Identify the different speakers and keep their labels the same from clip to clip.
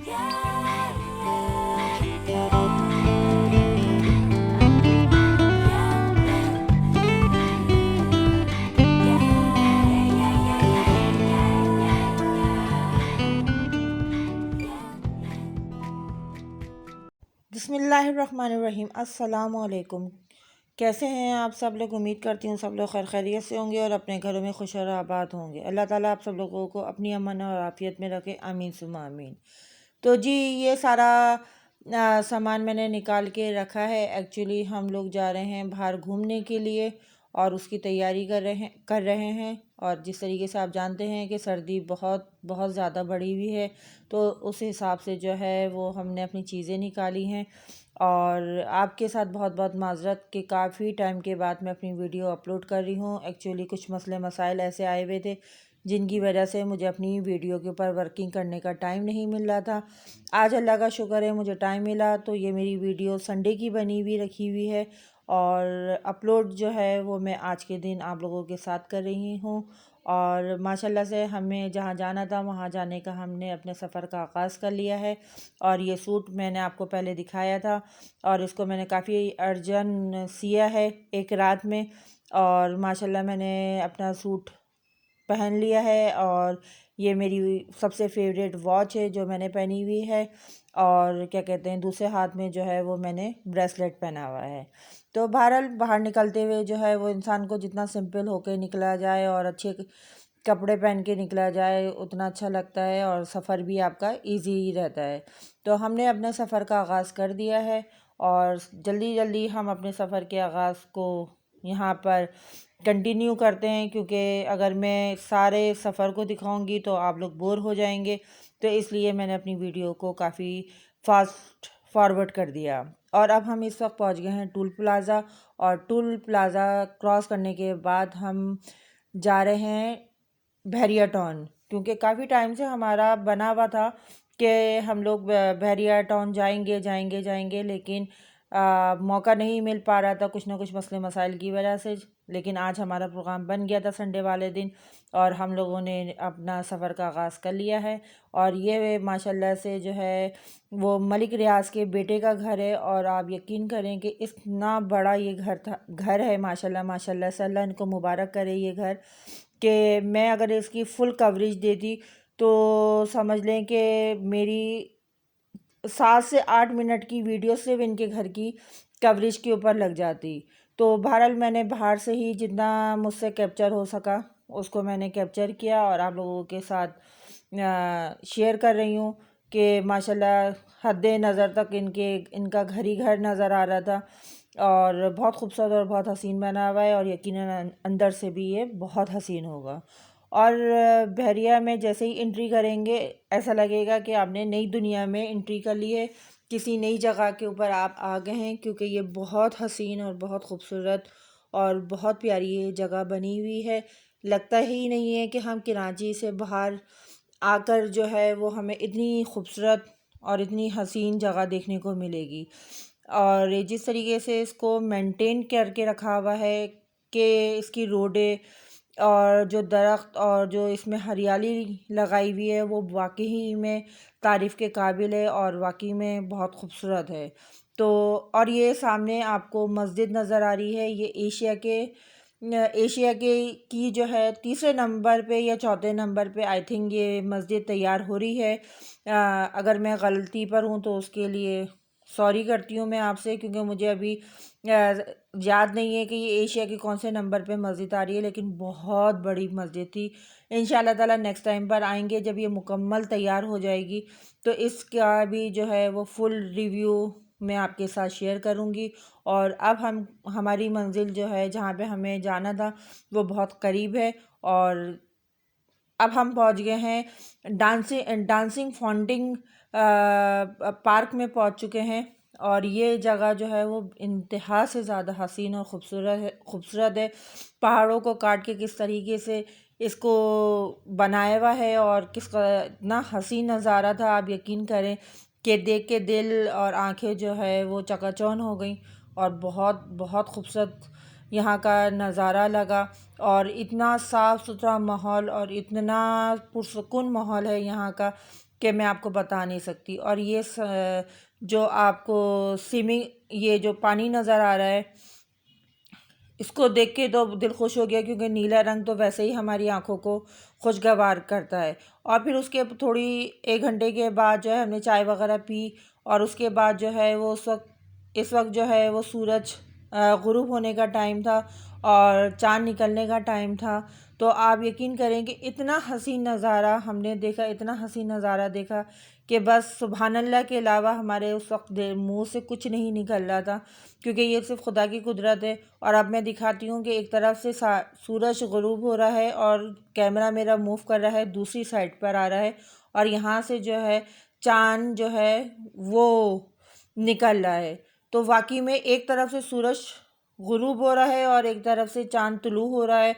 Speaker 1: बिस्मिल्लाहिर्रहमानिर्रहीम। अस्सलाम वालेकुम। कैसे हैं आप सब लोग? उम्मीद करती हूँ सब लोग खैर खैरियत से होंगे और अपने घरों में खुश और आबाद होंगे। अल्लाह ताला आप सब लोगों को अपनी अमन और आफियत में रखे, आमीन सुम्मा आमीन। तो जी, ये सारा सामान मैंने निकाल के रखा है। एक्चुअली हम लोग जा रहे हैं बाहर घूमने के लिए और उसकी तैयारी कर रहे हैं। और जिस तरीके से आप जानते हैं कि सर्दी बहुत बहुत ज़्यादा बढ़ी हुई है, तो उस हिसाब से जो है वो हमने अपनी चीज़ें निकाली हैं। और आपके साथ बहुत बहुत माज़रत कि काफ़ी टाइम के बाद मैं अपनी वीडियो अपलोड कर रही हूँ। एक्चुअली कुछ मसले मसाइल ऐसे आए हुए थे जिनकी वजह से मुझे अपनी वीडियो के ऊपर वर्किंग करने का टाइम नहीं मिल रहा था। आज अल्लाह का शुक्र है मुझे टाइम मिला, तो ये मेरी वीडियो संडे की बनी हुई रखी हुई है और अपलोड जो है वो मैं आज के दिन आप लोगों के साथ कर रही हूँ। और माशाल्लाह से हमें जहाँ जाना था वहाँ जाने का हमने अपने सफ़र का आगाज़ कर लिया है। और ये सूट मैंने आपको पहले दिखाया था और इसको मैंने काफ़ी अर्जेंट सिया है एक रात में। और माशाल्लाह मैंने अपना सूट पहन लिया है और ये मेरी सबसे फेवरेट वॉच है जो मैंने पहनी हुई है। और क्या कहते हैं, दूसरे हाथ में जो है वो मैंने ब्रेसलेट पहना हुआ है। तो बहरहाल बाहर निकलते हुए जो है वो इंसान को जितना सिंपल होके निकला जाए और अच्छे कपड़े पहन के निकला जाए उतना अच्छा लगता है और सफ़र भी आपका इजी ही रहता है। तो हमने अपने सफ़र का आगाज़ कर दिया है और जल्दी जल्दी हम अपने सफ़र के आगाज़ को यहाँ पर कंटिन्यू करते हैं, क्योंकि अगर मैं सारे सफ़र को दिखाऊंगी तो आप लोग बोर हो जाएंगे। तो इसलिए मैंने अपनी वीडियो को काफ़ी फास्ट फॉरवर्ड कर दिया। और अब हम इस वक्त पहुंच गए हैं टूल प्लाज़ा। और टूल प्लाज़ा क्रॉस करने के बाद हम जा रहे हैं बहरिया टाउन, क्योंकि काफ़ी टाइम से हमारा बना हुआ था कि हम लोग बहरिया टाउन जाएंगे जाएंगे जाएंगे, लेकिन मौका नहीं मिल पा रहा था कुछ ना कुछ मसले मसाइल की वजह से। लेकिन आज हमारा प्रोग्राम बन गया था संडे वाले दिन और हम लोगों ने अपना सफ़र का आगाज़ कर लिया है। और ये माशाल्लाह से जो है वो मलिक रियाज के बेटे का घर है। और आप यकीन करें कि इतना बड़ा ये घर है, माशाल्लाह माशाल्लाह से, अल्लाह इनको मुबारक करे ये घर। कि मैं अगर इसकी फुल कवरेज देती तो समझ लें कि मेरी 7 से 8 मिनट की वीडियो सिर्फ इनके घर की कवरेज के ऊपर लग जाती। तो बहरहाल मैंने बाहर से ही जितना मुझसे कैप्चर हो सका उसको मैंने कैप्चर किया और आप लोगों के साथ शेयर कर रही हूँ कि माशाल्लाह हद नज़र तक इनका घर ही घर नज़र आ रहा था। और बहुत खूबसूरत और बहुत हसीन बना हुआ है और यकीनन अंदर से भी ये बहुत हसीन होगा। और बहरिया में जैसे ही एंट्री करेंगे ऐसा लगेगा कि आपने नई दुनिया में एंट्री कर ली है, किसी नई जगह के ऊपर आप आ गए हैं, क्योंकि ये बहुत हसीन और बहुत खूबसूरत और बहुत प्यारी ये जगह बनी हुई है। लगता ही नहीं है कि हम कराची से बाहर आकर जो है वो हमें इतनी खूबसूरत और इतनी हसीन जगह देखने को मिलेगी। और जिस तरीके से इसको मेंटेन करके रखा हुआ है कि इसकी रोडें और जो दरख्त और जो इसमें हरियाली लगाई हुई है वो वाकई में तारीफ़ के काबिल है और वाकई में बहुत खूबसूरत है। तो और ये सामने आपको मस्जिद नज़र आ रही है। ये एशिया के की जो है तीसरे नंबर पे या चौथे नंबर पे आई थिंक ये मस्जिद तैयार हो रही है। अगर मैं गलती पर हूँ तो उसके लिए सॉरी करती हूँ मैं आपसे, क्योंकि मुझे अभी याद नहीं है कि ये एशिया के कौन से नंबर पे मस्जिद आ रही है, लेकिन बहुत बड़ी मस्जिद थी। इंशाल्लाह ताला नेक्स्ट टाइम पर आएंगे जब ये मुकम्मल तैयार हो जाएगी तो इसका भी जो है वो फुल रिव्यू मैं आपके साथ शेयर करूँगी। और अब हमारी मंजिल जो है जहाँ पे हमें जाना था वो बहुत करीब है। और अब हम पहुँच गए हैं डांसिंग फाउंटेन पार्क में पहुँच चुके हैं। और ये जगह जो है वो इंतहा से ज़्यादा हसीन और खूबसूरत है। पहाड़ों को काट के किस तरीके से इसको बनाया हुआ है और इतना हसीन नज़ारा था, आप यकीन करें कि देख के दिल और आंखें जो है वो चकाचौंध हो गई। और बहुत बहुत खूबसूरत यहाँ का नज़ारा लगा। और इतना साफ़ सुथरा माहौल और इतना पुरसुकून माहौल है यहाँ का कि मैं आपको बता नहीं सकती। और ये जो आपको स्विमिंग, ये जो पानी नज़र आ रहा है, इसको देख के तो दिल खुश हो गया, क्योंकि नीला रंग तो वैसे ही हमारी आंखों को खुशगवार करता है। और फिर उसके थोड़ी 1 घंटे के बाद जो है हमने चाय वगैरह पी। और उसके बाद जो है वो इस वक्त जो है वो सूरज गुरूब होने का टाइम था और चाँद निकलने का टाइम था। तो आप यकीन करें कि इतना हसीन नज़ारा हमने देखा, इतना हसीन नज़ारा देखा कि बस सुबहान अल्लाह के अलावा हमारे उस वक्त मुंह से कुछ नहीं निकल रहा था, क्योंकि ये सिर्फ खुदा की कुदरत है। और अब मैं दिखाती हूँ कि एक तरफ से सूरज गुरूब हो रहा है और कैमरा मेरा मूव कर रहा है, दूसरी साइड पर आ रहा है, और यहाँ से जो है चाँद जो है वो निकल रहा है। तो वाकई में एक तरफ से सूरज गुरूब हो रहा है और एक तरफ से चाँद तुलू हो रहा है।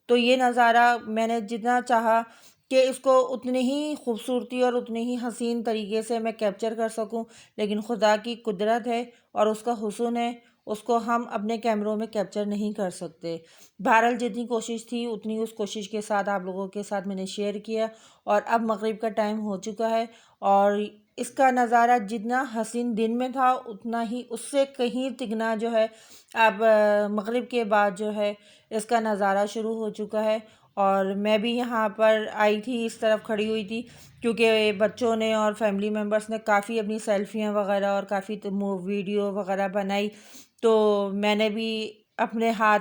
Speaker 1: तो ये नज़ारा मैंने जितना चाहा कि इसको उतनी ही खूबसूरती और उतनी ही हसीन तरीके से मैं कैप्चर कर सकूं, लेकिन खुदा की कुदरत है और उसका हुस्न है, उसको हम अपने कैमरों में कैप्चर नहीं कर सकते। बहरहाल जितनी कोशिश थी उतनी उस कोशिश के साथ आप लोगों के साथ मैंने शेयर किया। और अब मगरिब का टाइम हो चुका है और इसका नज़ारा जितना हसीन दिन में था उतना ही उससे कहीं तिगना जो है अब मगरिब के बाद जो है इसका नज़ारा शुरू हो चुका है। और मैं भी यहाँ पर आई थी, इस तरफ खड़ी हुई थी, क्योंकि बच्चों ने और फैमिली मेम्बर्स ने काफ़ी अपनी सेल्फियाँ वगैरह और काफ़ी वीडियो वगैरह बनाई। तो मैंने भी अपने हाथ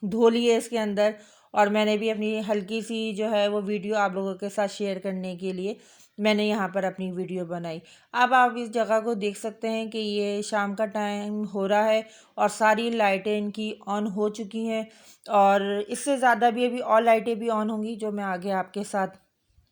Speaker 1: धो लिए इसके अंदर और मैंने भी अपनी हल्की सी जो है वो वीडियो आप लोगों के साथ शेयर करने के लिए मैंने यहाँ पर अपनी वीडियो बनाई। अब आप इस जगह को देख सकते हैं कि ये शाम का टाइम हो रहा है और सारी लाइटें इनकी ऑन हो चुकी हैं और इससे ज़्यादा भी अभी और लाइटें भी ऑन होंगी जो मैं आगे आपके साथ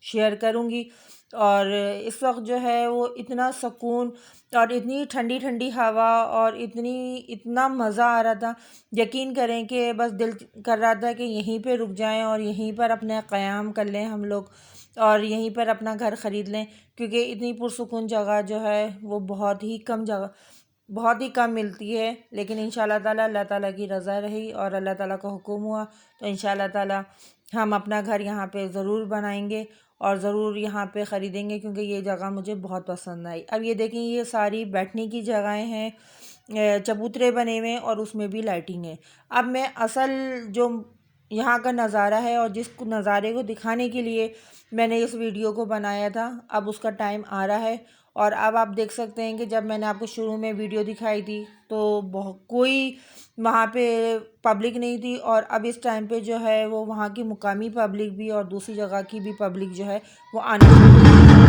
Speaker 1: शेयर करूँगी। और इस वक्त जो है वो इतना सुकून और इतनी ठंडी ठंडी हवा और इतना मज़ा आ रहा था, यकीन करें कि बस दिल कर रहा था कि यहीं पे रुक जाएं और यहीं पर अपना क़याम कर लें हम लोग और यहीं पर अपना घर ख़रीद लें, क्योंकि इतनी पुरसुकून जगह जो है वो बहुत ही कम मिलती है। लेकिन इंशाल्लाह ताला अल्लाह ताला की रज़ा रही और अल्लाह ताला का हुक्म हुआ तो इंशाल्लाह ताला हम अपना घर यहाँ पे ज़रूर बनाएंगे और ज़रूर यहाँ पे ख़रीदेंगे, क्योंकि ये जगह मुझे बहुत पसंद आई। अब ये देखें, ये सारी बैठने की जगहें हैं, चबूतरे बने हुए हैं और उसमें भी लाइटिंग है। अब मैं असल जो यहाँ का नज़ारा है और जिस नज़ारे को दिखाने के लिए मैंने इस वीडियो को बनाया था, अब उसका टाइम आ रहा है। और अब आप देख सकते हैं कि जब मैंने आपको शुरू में वीडियो दिखाई थी तो कोई वहाँ पे पब्लिक नहीं थी, और अब इस टाइम पे जो है वो वहाँ की मुकामी पब्लिक भी और दूसरी जगह की भी पब्लिक जो है वो आना शुरू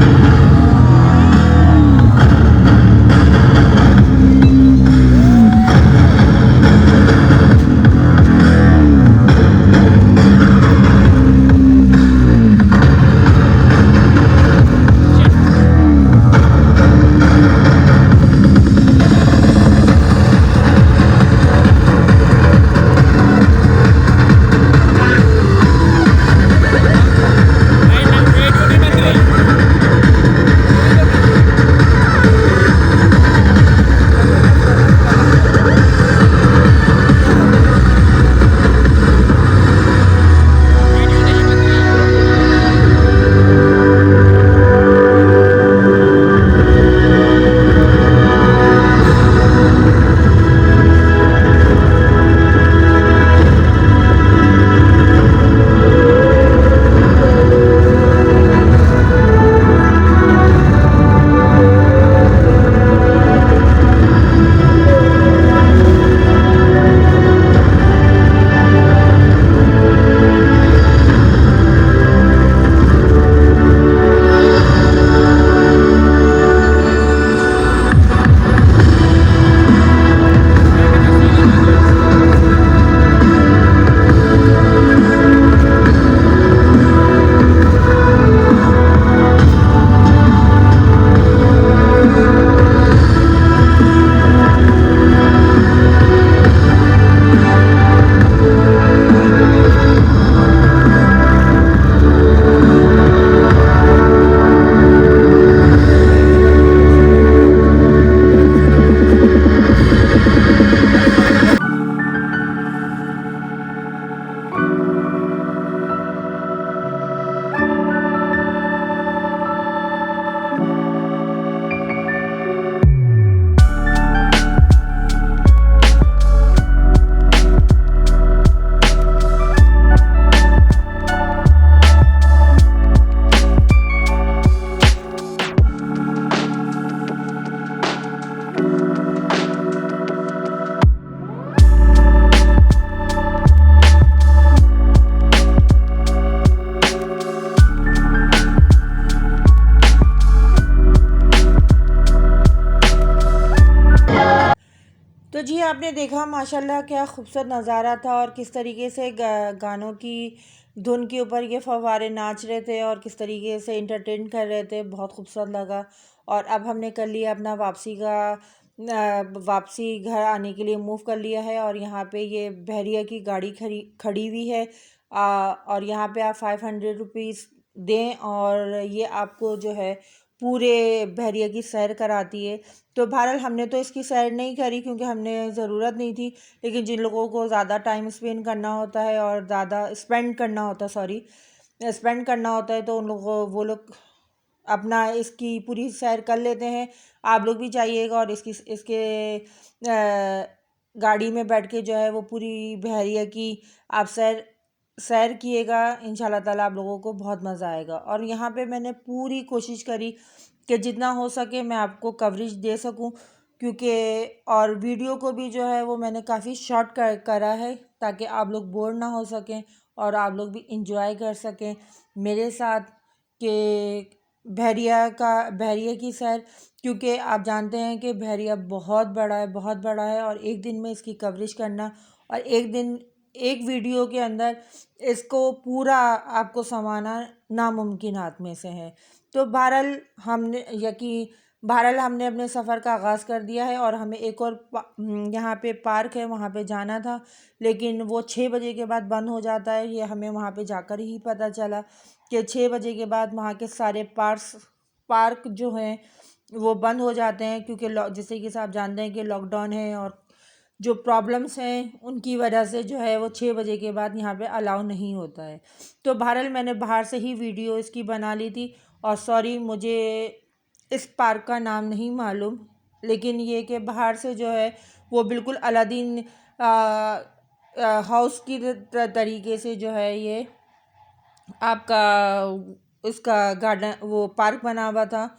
Speaker 1: आपने देखा माशाल्लाह क्या खूबसूरत नज़ारा था, और किस तरीके से गानों की धुन के ऊपर ये फव्वारे नाच रहे थे और किस तरीके से इंटरटेन कर रहे थे, बहुत खूबसूरत लगा। और अब हमने कर लिया अपना वापसी घर आने के लिए मूव कर लिया है, और यहाँ पे ये बहरिया की गाड़ी खड़ी हुई है। और यहाँ पे आप 500 रुपीज़ दें और ये आपको जो है पूरे बहरिया की सैर कराती है। तो बहरहाल हमने तो इसकी सैर नहीं करी क्योंकि हमने ज़रूरत नहीं थी, लेकिन जिन लोगों को ज़्यादा टाइम स्पेंड करना होता है और ज़्यादा स्पेंड करना होता है, सॉरी, स्पेंड करना होता है, तो उन लोगों वो लोग अपना इसकी पूरी सैर कर लेते हैं। आप लोग भी जाइएगा और इसके गाड़ी में बैठ के जो है वो पूरी बहरिया की आप सैर किएगा। इंशाल्लाह ताला आप लोगों को बहुत मज़ा आएगा। और यहाँ पे मैंने पूरी कोशिश करी कि जितना हो सके मैं आपको कवरेज दे सकूं, क्योंकि और वीडियो को भी जो है वो मैंने काफ़ी शॉर्ट करा है ताकि आप लोग बोर ना हो सकें और आप लोग भी इंजॉय कर सकें मेरे साथ कि बहरिया की सैर। क्योंकि आप जानते हैं कि बहरिया बहुत बड़ा है, बहुत बड़ा है, और एक दिन में इसकी कवरेज करना और एक वीडियो के अंदर इसको पूरा आपको समाना नामुमकिनात में से है। तो बहरहाल हमने अपने सफ़र का आगाज़ कर दिया है और हमें एक और यहाँ पे पार्क है, वहाँ पे जाना था, लेकिन वो 6 बजे के बाद बंद हो जाता है। ये हमें वहाँ पे जाकर ही पता चला कि 6 बजे के बाद वहाँ के सारे पार्क जो हैं वो बंद हो जाते हैं, क्योंकि जैसे कि आप जानते हैं कि लॉकडाउन है और जो प्रॉब्लम्स हैं उनकी वजह से जो है वो 6 बजे के बाद यहाँ पे अलाउ नहीं होता है। तो बहरहाल मैंने बाहर से ही वीडियो इसकी बना ली थी। और सॉरी, मुझे इस पार्क का नाम नहीं मालूम, लेकिन ये कि बाहर से जो है वो बिल्कुल अलादीन हाउस की तरीके से जो है ये आपका इसका गार्डन वो पार्क बना हुआ था।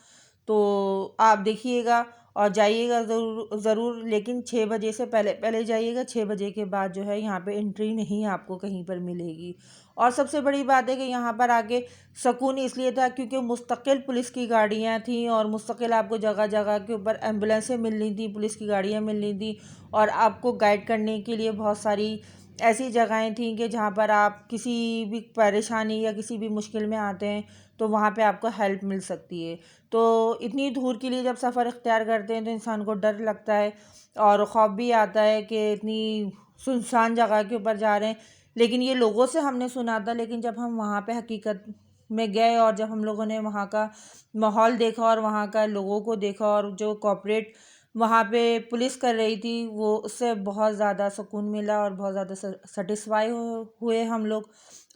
Speaker 1: तो आप देखिएगा और जाइएगा ज़रूर, लेकिन 6 बजे से पहले पहले जाइएगा। 6 बजे के बाद जो है यहाँ पे एंट्री नहीं आपको कहीं पर मिलेगी। और सबसे बड़ी बात है कि यहाँ पर आके सुकून इसलिए था क्योंकि मुस्तकिल पुलिस की गाड़ियाँ थीं और मुस्तकिल आपको जगह जगह के ऊपर एम्बुलेंसें मिल रही थी, पुलिस की गाड़ियाँ मिल रही थी, और आपको गाइड करने के लिए बहुत सारी ऐसी जगहें थीं कि जहाँ पर आप किसी भी परेशानी या किसी भी मुश्किल में आते हैं तो वहाँ पे आपको हेल्प मिल सकती है। तो इतनी दूर के लिए जब सफ़र इख्तियार करते हैं तो इंसान को डर लगता है और ख़ौफ भी आता है कि इतनी सुनसान जगह के ऊपर जा रहे हैं। लेकिन ये लोगों से हमने सुना था, लेकिन जब हम वहाँ पे हकीकत में गए और जब हम लोगों ने वहाँ का माहौल देखा और वहाँ का लोगों को देखा और जो कोऑपरेट वहाँ पे पुलिस कर रही थी, वो उससे बहुत ज़्यादा सुकून मिला और बहुत ज़्यादा सेटिस्फाई हुए हम लोग।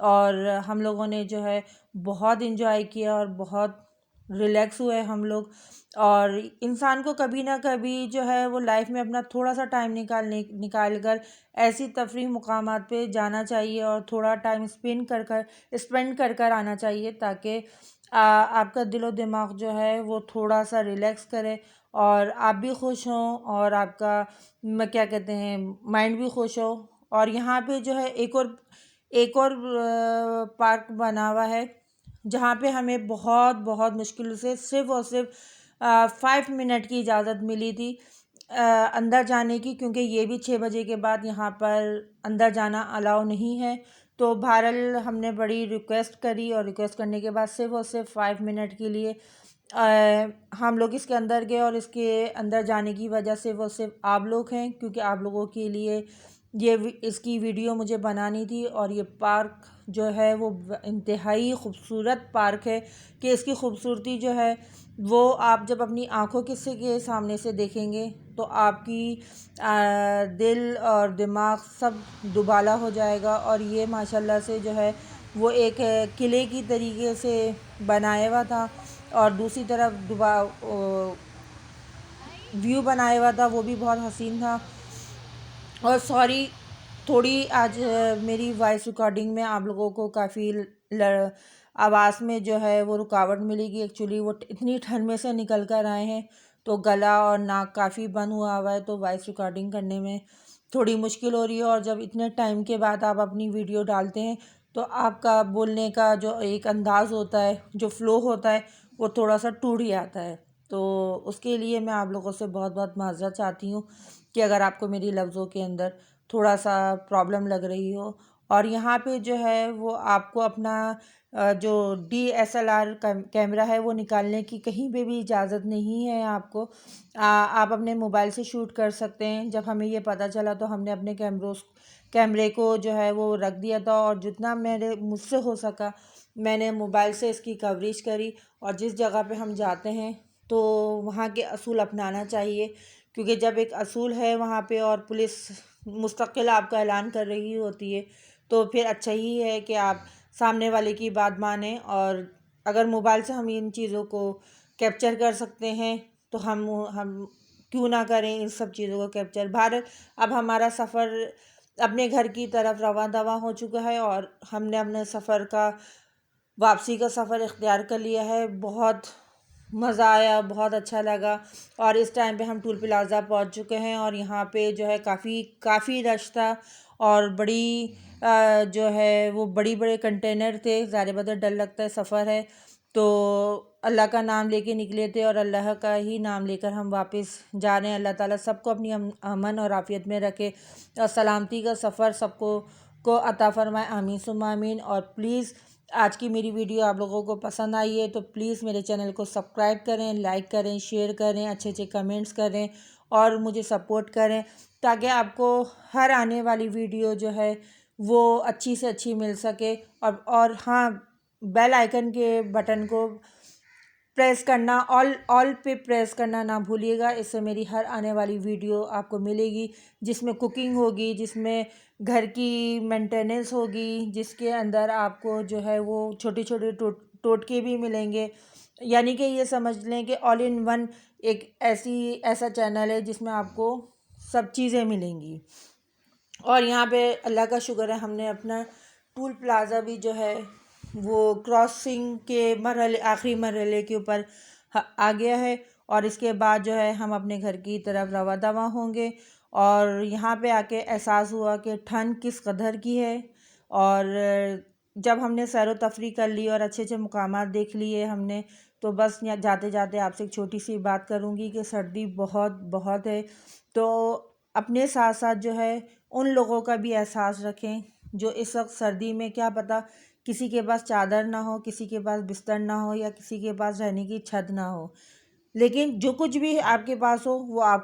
Speaker 1: और हम लोगों ने जो है बहुत इन्जॉय किया और बहुत रिलैक्स हुए हम लोग। और इंसान को कभी ना कभी जो है वो लाइफ में अपना थोड़ा सा टाइम निकाल कर ऐसी तफरीह मुकामात पे जाना चाहिए और थोड़ा टाइम स्पेंड कर कर आना चाहिए, ताकि आपका दिलो दिमाग जो है वो थोड़ा सा रिलैक्स करे और आप भी खुश हों और आपका क्या कहते हैं माइंड भी खुश हो। और यहाँ पे जो है एक और पार्क बना हुआ है जहाँ पे हमें बहुत बहुत मुश्किल से सिर्फ़ और सिर्फ 5 मिनट की इजाज़त मिली थी अंदर जाने की, क्योंकि ये भी 6 बजे के बाद यहाँ पर अंदर जाना अलाउ नहीं है। तो बहरहाल हमने बड़ी रिक्वेस्ट करी और रिक्वेस्ट करने के बाद सिर्फ़ और सिर्फ 5 मिनट के लिए हम लोग इसके अंदर गए। और इसके अंदर जाने की वजह से वो सिर्फ आप लोग हैं, क्योंकि आप लोगों के लिए इसकी वीडियो मुझे बनानी थी। और ये पार्क जो है वो इंतहाई ख़ूबसूरत पार्क है कि इसकी ख़ूबसूरती जो है वो आप जब अपनी आँखों के सामने से देखेंगे तो आपकी दिल और दिमाग सब दुबाला हो जाएगा। और ये माशाल्लाह से जो है वो एक किले की तरीके से बनाया हुआ था और दूसरी तरफ व्यू बनाया हुआ था, वो भी बहुत हसीन था। और सॉरी, थोड़ी आज मेरी वॉइस रिकॉर्डिंग में आप लोगों को काफ़ी आवाज़ में जो है वो रुकावट मिलेगी। एक्चुअली वो इतनी ठंड में से निकल कर आए हैं तो गला और नाक काफ़ी बंद हुआ है, तो वॉइस रिकॉर्डिंग करने में थोड़ी मुश्किल हो रही है। और जब इतने टाइम के बाद आप अपनी वीडियो डालते हैं तो आपका बोलने का जो एक अंदाज़ होता है, जो फ़्लो होता है, वो थोड़ा सा टूट जाता है। तो उसके लिए मैं आप लोगों से बहुत बहुत माज़रत चाहती हूँ कि अगर आपको मेरी लफ्ज़ों के अंदर थोड़ा सा प्रॉब्लम लग रही हो। और यहाँ पे जो है वो आपको अपना जो DSLR कैमरा है वो निकालने की कहीं पे भी इजाज़त नहीं है आपको। आप अपने मोबाइल से शूट कर सकते हैं। जब हमें ये पता चला तो हमने अपने कैमरे को जो है वो रख दिया था, और जितना मेरे मुझसे हो सका मैंने मोबाइल से इसकी कवरेज करी। और जिस जगह पे हम जाते हैं तो वहाँ के असूल अपनाना चाहिए, क्योंकि जब एक असूल है वहाँ पे और पुलिस मुस्तकिल आपका ऐलान कर रही होती है तो फिर अच्छा ही है कि आप सामने वाले की बात मानें। और अगर मोबाइल से हम इन चीज़ों को कैप्चर कर सकते हैं तो हम क्यों ना करें इन सब चीज़ों को कैप्चर। भारत अब हमारा सफ़र अपने घर की तरफ रवां दवा हो चुका है और हमने अपने सफ़र का वापसी का सफ़र इख्तियार कर लिया है। बहुत मज़ा आया, बहुत अच्छा लगा। और इस टाइम पे हम टूल प्लाज़ा पहुंच चुके हैं और यहाँ पे जो है काफ़ी रश था। और जो है वो बड़ी बड़े कंटेनर थे। ज़ाहिर बात है डर लगता है, सफ़र है तो अल्लाह का नाम लेके निकले थे और अल्लाह का ही नाम लेकर हम वापस जा रहे हैं। अल्लाह ताला सबको अपनी अमन और आफ़ियत में रखे और सलामती का सफ़र सबको अता फ़रमाए, आमीन सुम्मा आमीन। और प्लीज़ आज की मेरी वीडियो आप लोगों को पसंद आई है तो प्लीज़ मेरे चैनल को सब्सक्राइब करें, लाइक करें, शेयर करें, अच्छे अच्छे कमेंट्स करें और मुझे सपोर्ट करें, ताकि आपको हर आने वाली वीडियो जो है वो अच्छी से अच्छी मिल सके। और हाँ, बेल आइकन के बटन को प्रेस करना, ऑल पे प्रेस करना ना भूलिएगा। इससे मेरी हर आने वाली वीडियो आपको मिलेगी, जिसमें कुकिंग होगी, जिसमें घर की मेंटेनेंस होगी, जिसके अंदर आपको जो है वो छोटे छोटे टोटके भी मिलेंगे। यानी कि ये समझ लें कि ऑल इन वन एक ऐसा चैनल है जिसमें आपको सब चीज़ें मिलेंगी। और यहाँ पे अल्लाह का शुक्र है हमने अपना टूल प्लाज़ा भी जो है वो क्रॉसिंग के आखिरी मरहले के ऊपर आ गया है। और इसके बाद जो है हम अपने घर की तरफ रवा दवा होंगे। और यहाँ पे आके एहसास हुआ कि ठंड किस कदर की है। और जब हमने सैर व तफरी कर ली और अच्छे अच्छे मुकामात देख लिए हमने, तो बस यहाँ जाते जाते आपसे एक छोटी सी बात करूँगी कि सर्दी बहुत बहुत है। तो अपने साथ साथ जो है उन लोगों का भी एहसास रखें जो इस वक्त सर्दी में, क्या पता किसी के पास चादर ना हो, किसी के पास बिस्तर ना हो, या किसी के पास रहने की छत ना हो, लेकिन जो कुछ भी आपके पास हो वो आप